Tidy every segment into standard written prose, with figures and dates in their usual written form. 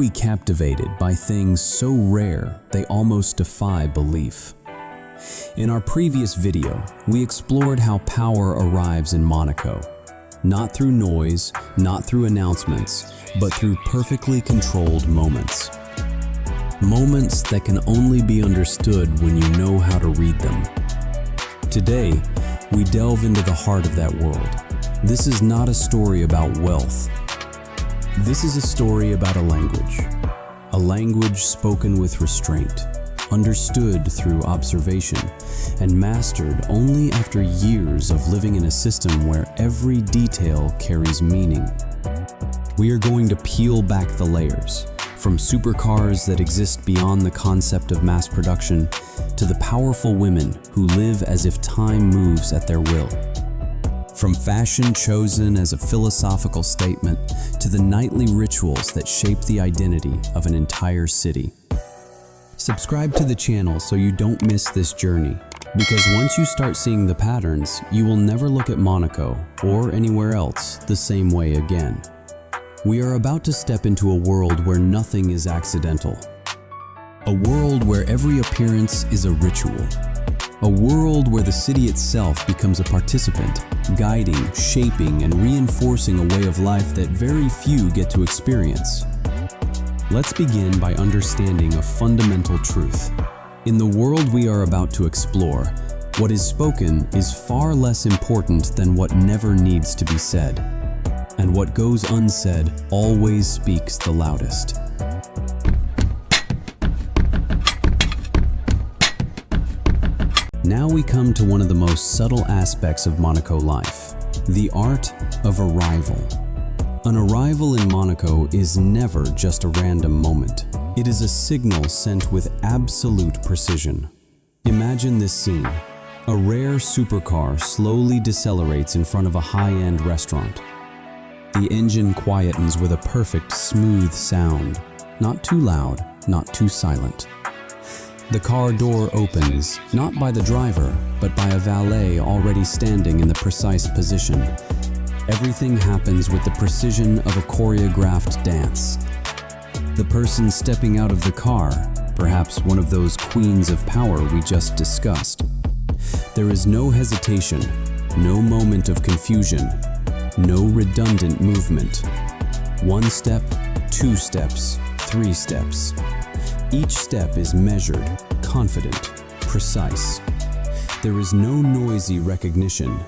truly captivated by things so rare they almost defy belief. In our previous video, we explored how power arrives in Monaco. Not through noise, not through announcements, but through perfectly controlled moments. Moments that can only be understood when you know how to read them. Today, we delve into the heart of that world. This is not a story about wealth. This is a story about a language spoken with restraint, understood through observation, and mastered only after years of living in a system where every detail carries meaning. We are going to peel back the layers, from supercars that exist beyond the concept of mass production to the powerful women who live as if time moves at their will. From fashion chosen as a philosophical statement to the nightly rituals that shape the identity of an entire city. Subscribe to the channel so you don't miss this journey, because once you start seeing the patterns, you will never look at Monaco or anywhere else the same way again. We are about to step into a world where nothing is accidental. A world where every appearance is a ritual. A world where the city itself becomes a participant, guiding, shaping, and reinforcing a way of life that very few get to experience. Let's begin by understanding a fundamental truth. In the world we are about to explore, what is spoken is far less important than what never needs to be said. And what goes unsaid always speaks the loudest. Now we come to one of the most subtle aspects of Monaco life, the art of arrival. An arrival in Monaco is never just a random moment. It is a signal sent with absolute precision. Imagine this scene. A rare supercar slowly decelerates in front of a high-end restaurant. The engine quietens with a perfect, smooth sound. Not too loud, not too silent. The car door opens, not by the driver, but by a valet already standing in the precise position. Everything happens with the precision of a choreographed dance. The person stepping out of the car, perhaps one of those queens of power we just discussed. There is no hesitation, no moment of confusion, no redundant movement. One step, two steps, three steps. Each step is measured, confident, precise. There is no noisy recognition.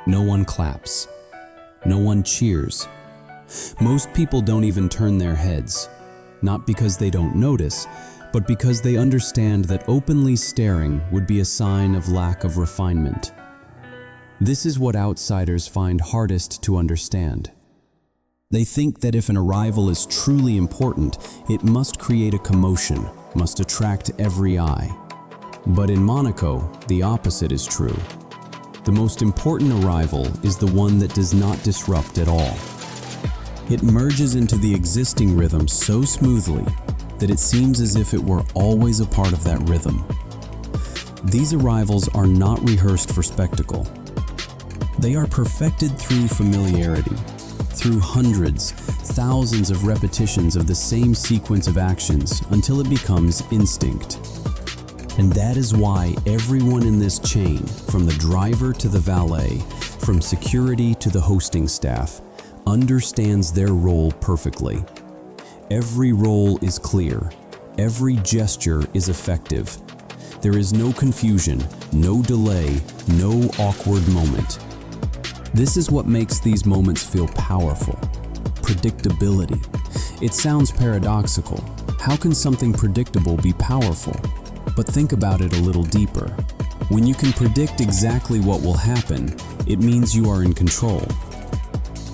No one claps. No one cheers. Most people don't even turn their heads, not because they don't notice, but because they understand that openly staring would be a sign of lack of refinement. This is what outsiders find hardest to understand. They think that if an arrival is truly important, it must create a commotion, must attract every eye. But in Monaco, the opposite is true. The most important arrival is the one that does not disrupt at all. It merges into the existing rhythm so smoothly that it seems as if it were always a part of that rhythm. These arrivals are not rehearsed for spectacle. They are perfected through familiarity, through hundreds, thousands of repetitions of the same sequence of actions until it becomes instinct. And that is why everyone in this chain, from the driver to the valet, from security to the hosting staff, understands their role perfectly. Every role is clear. Every gesture is effective. There is no confusion, no delay, no awkward moment. This is what makes these moments feel powerful. Predictability. It sounds paradoxical. How can something predictable be powerful? But think about it a little deeper. When you can predict exactly what will happen, it means you are in control.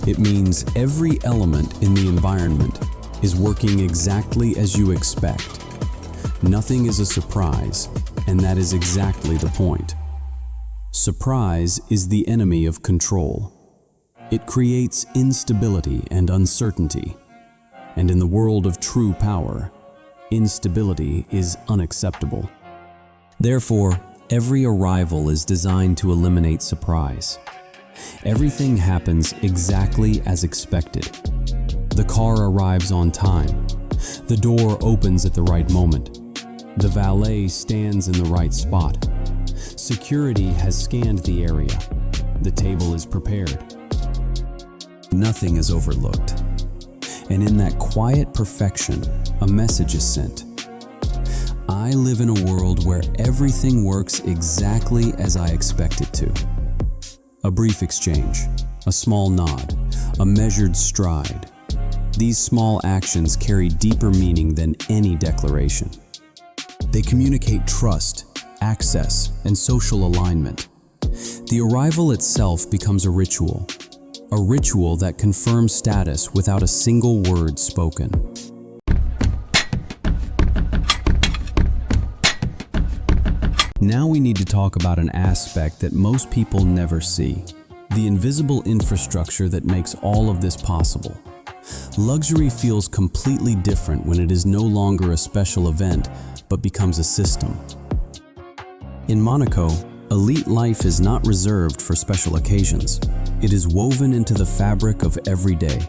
It means every element in the environment is working exactly as you expect. Nothing is a surprise, and that is exactly the point. Surprise is the enemy of control. It creates instability and uncertainty. And in the world of true power, instability is unacceptable. Therefore, every arrival is designed to eliminate surprise. Everything happens exactly as expected. The car arrives on time. The door opens at the right moment. The valet stands in the right spot. Security has scanned the area. The table is prepared. Nothing is overlooked. And in that quiet perfection, a message is sent. I live in a world where everything works exactly as I expect it to. A brief exchange, a small nod, a measured stride. These small actions carry deeper meaning than any declaration. They communicate trust, access, and social alignment. The arrival itself becomes a ritual that confirms status without a single word spoken. Now we need to talk about an aspect that most people never see: the invisible infrastructure that makes all of this possible. Luxury feels completely different when it is no longer a special event, but becomes a system. In Monaco, elite life is not reserved for special occasions. It is woven into the fabric of every day.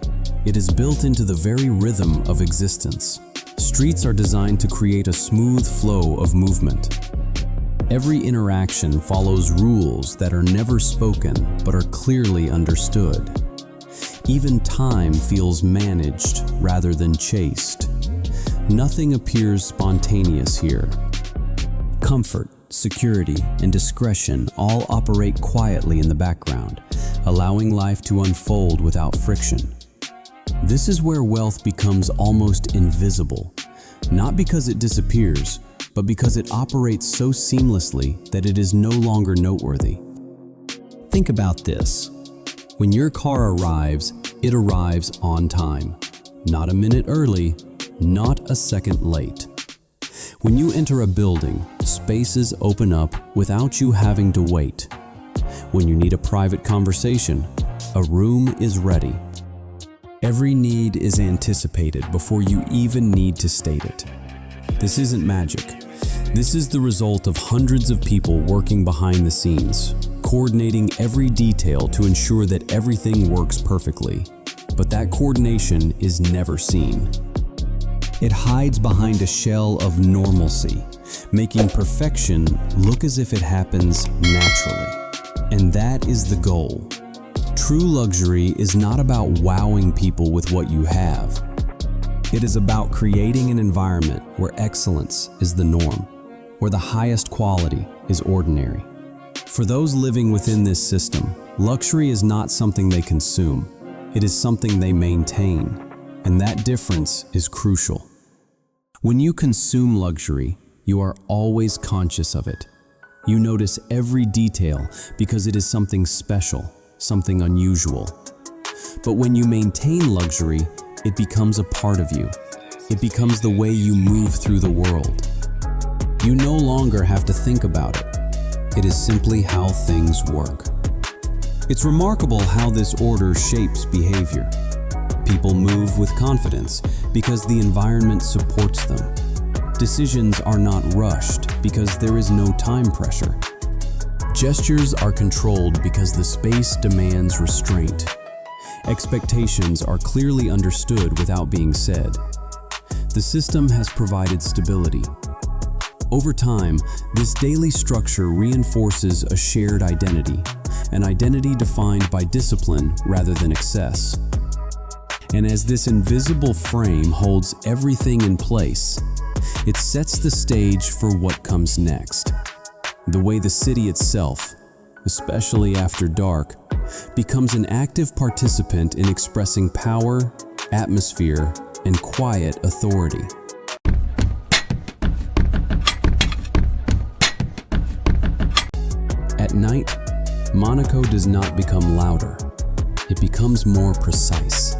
It is built into the very rhythm of existence. Streets are designed to create a smooth flow of movement. Every interaction follows rules that are never spoken but are clearly understood. Even time feels managed rather than chased. Nothing appears spontaneous here. Comfort, security, and discretion all operate quietly in the background, allowing life to unfold without friction. This is where wealth becomes almost invisible, not because it disappears, but because it operates so seamlessly that it is no longer noteworthy. Think about this. When your car arrives, it arrives on time. Not a minute early, not a second late. When you enter a building, spaces open up without you having to wait. When you need a private conversation, a room is ready. Every need is anticipated before you even need to state it. This isn't magic. This is the result of hundreds of people working behind the scenes, coordinating every detail to ensure that everything works perfectly. But that coordination is never seen. It hides behind a shell of normalcy, making perfection look as if it happens naturally. And that is the goal. True luxury is not about wowing people with what you have. It is about creating an environment where excellence is the norm, where the highest quality is ordinary. For those living within this system, luxury is not something they consume. It is something they maintain, and that difference is crucial. When you consume luxury, you are always conscious of it. You notice every detail because it is something special, something unusual. But when you maintain luxury, it becomes a part of you. It becomes the way you move through the world. You no longer have to think about it. It is simply how things work. It's remarkable how this order shapes behavior. People move with confidence because the environment supports them. Decisions are not rushed because there is no time pressure. Gestures are controlled because the space demands restraint. Expectations are clearly understood without being said. The system has provided stability. Over time, this daily structure reinforces a shared identity, an identity defined by discipline rather than excess. And as this invisible frame holds everything in place, it sets the stage for what comes next. The way the city itself, especially after dark, becomes an active participant in expressing power, atmosphere, and quiet authority. At night, Monaco does not become louder. It becomes more precise.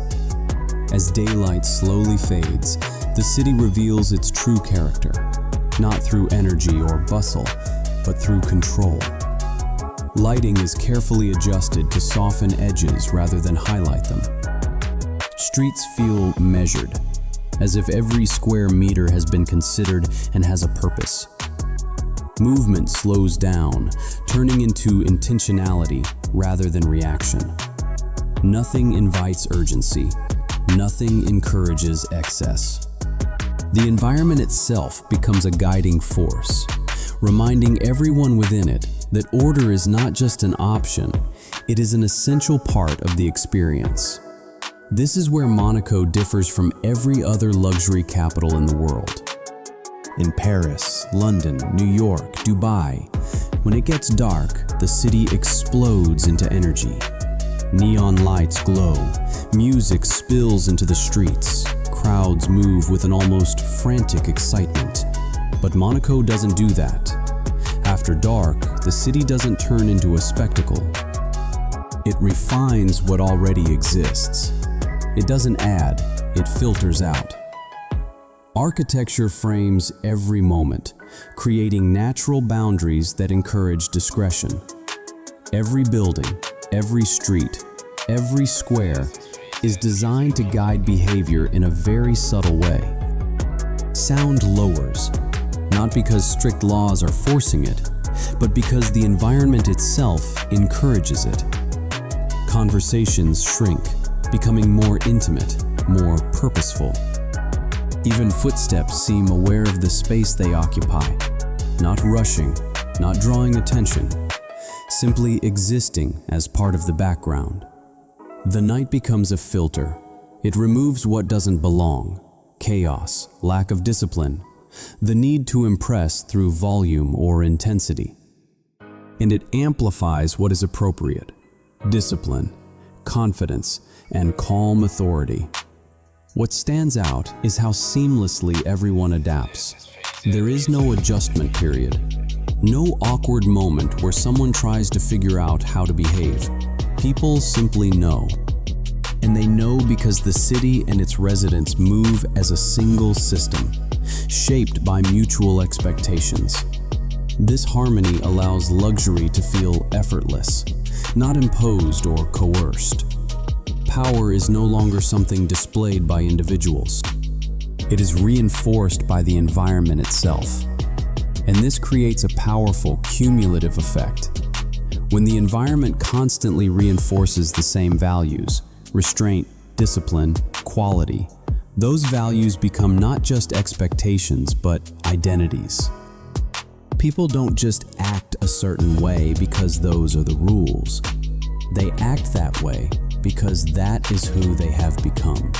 As daylight slowly fades, the city reveals its true character, not through energy or bustle, but through control. Lighting is carefully adjusted to soften edges rather than highlight them. Streets feel measured, as if every square meter has been considered and has a purpose. Movement slows down, turning into intentionality rather than reaction. Nothing invites urgency. Nothing encourages excess. The environment itself becomes a guiding force, reminding everyone within it that order is not just an option, it is an essential part of the experience. This is where Monaco differs from every other luxury capital in the world. In Paris, London, New York, Dubai, when it gets dark, the city explodes into energy. Neon lights glow, music spills into the streets, crowds move with an almost frantic excitement. But Monaco doesn't do that. After dark, the city doesn't turn into a spectacle. It refines what already exists. It doesn't add, it filters out. Architecture frames every moment, creating natural boundaries that encourage discretion. Every building, every street, every square is designed to guide behavior in a very subtle way. Sound lowers, not because strict laws are forcing it, but because the environment itself encourages it. Conversations shrink, becoming more intimate, more purposeful. Even footsteps seem aware of the space they occupy, not rushing, not drawing attention, simply existing as part of the background. The night becomes a filter. It removes what doesn't belong: chaos, lack of discipline, the need to impress through volume or intensity. And it amplifies what is appropriate: discipline, confidence, and calm authority. What stands out is how seamlessly everyone adapts. There is no adjustment period, no awkward moment where someone tries to figure out how to behave. People simply know. And they know because the city and its residents move as a single system, shaped by mutual expectations. This harmony allows luxury to feel effortless, not imposed or coerced. Power is no longer something displayed by individuals. It is reinforced by the environment itself. And this creates a powerful cumulative effect. When the environment constantly reinforces the same values, restraint, discipline, quality, those values become not just expectations, but identities. People don't just act a certain way because those are the rules. They act that way because that is who they have become.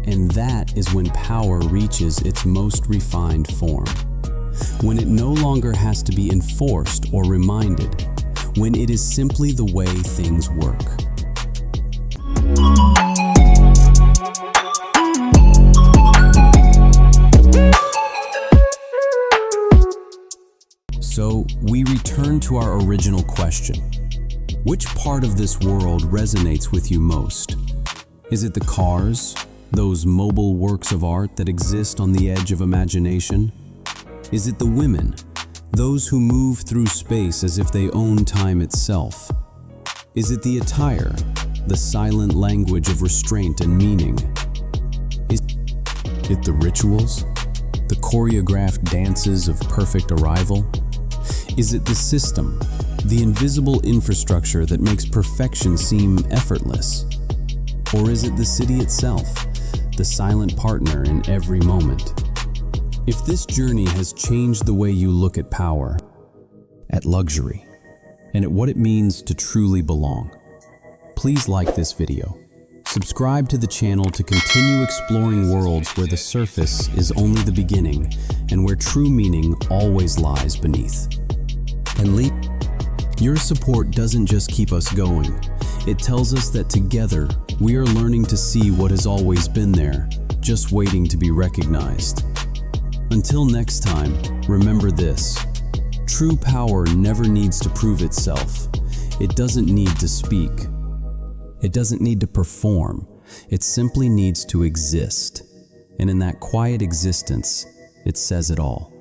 And that is when power reaches its most refined form. When it no longer has to be enforced or reminded. When it is simply the way things work. So, we return to our original question. Which part of this world resonates with you most? Is it the cars, those mobile works of art that exist on the edge of imagination? Is it the women, those who move through space as if they own time itself? Is it the attire, the silent language of restraint and meaning? Is it the rituals, the choreographed dances of perfect arrival? Is it the system, the invisible infrastructure that makes perfection seem effortless? Or is it the city itself, the silent partner in every moment? If this journey has changed the way you look at power, at luxury, and at what it means to truly belong, please like this video. Subscribe to the channel to continue exploring worlds where the surface is only the beginning and where true meaning always lies beneath. And your support doesn't just keep us going. It tells us that together we are learning to see what has always been there, just waiting to be recognized. Until next time, remember this. True power never needs to prove itself. It doesn't need to speak. It doesn't need to perform. It simply needs to exist. And in that quiet existence, it says it all.